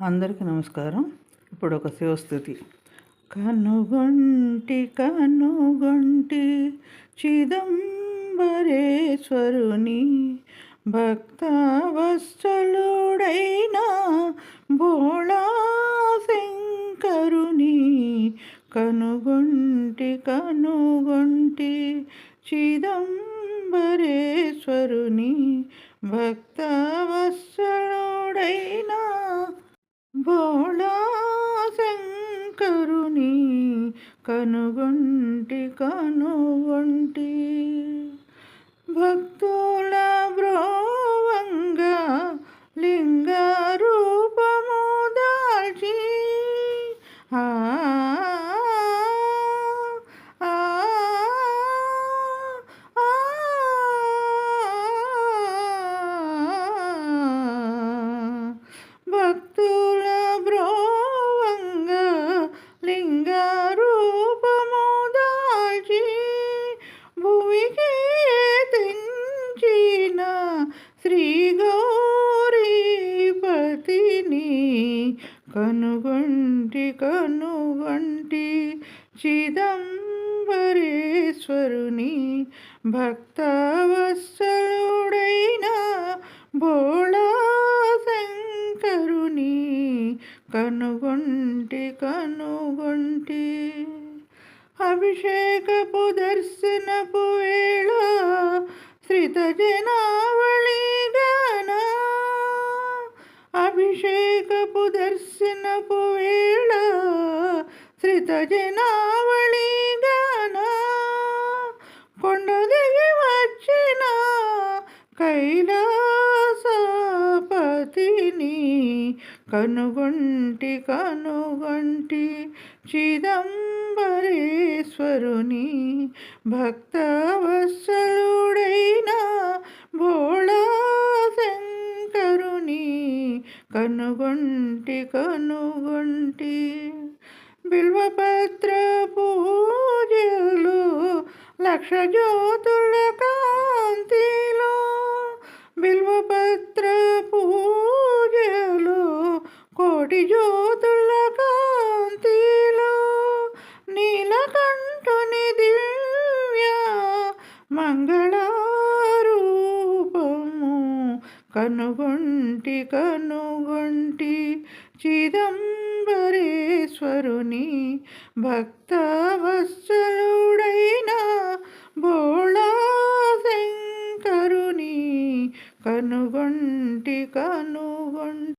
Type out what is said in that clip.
అందరికీ నమస్కారం. ఇప్పుడు ఒక శివస్థుతి. కనుగొంటి కనుగొంటి చిదంబరేశ్వరుని భక్తవత్సలుడైన భోళా శంకరుని కనుగొంటి కనుగొంటి చిదంబరేశ్వరుని భక్తవత్సలుడైన భోళా శంకరుని కనుగొంటి కనుగొంటి భక్తుల బ్రోవంగా లింగ రూపము దాల్చి ఆ ఆ, ఆ, భక్తుల బ్రోవంగా లింగ రూపము దాల్చి భువికి తెంచిన శ్రీ గౌరీపతిని కనుగొంటి కనుగొంటి చిదంబరేశ్వరుని భక్తవత్సలుడైన భోళా శంకరుని కనుగొంటి కనుగొంటి అభిషేకపు దర్శనపు వేళ శ్రిత జనావళి గాన అభిషేకపు దర్శనపు వేళ శ్రిత జనావళి గాన కొండ దిగి వచ్చిన కైలాసపతిని కనుగొంటి కనుగొంటి చిదంబరేశ్వరుని భక్తవత్సలుడైన భోళా శంకరుని కనుగొంటి కనుగొంటి బిల్వపత్ర పూజలు లక్ష జ్యోతుల కాంతిలో బిల్వపత్ర పూజలు కోటి జ్యోతుల కాంతిలో నీలకంఠుని దివ్య మంగళరూపము కనుగొంటి కనుగొంటి చిదంబరేశ్వరుని భక్తవత్సలుడైన భోళా శంకరుని కనుగొంటి కనుగొంటి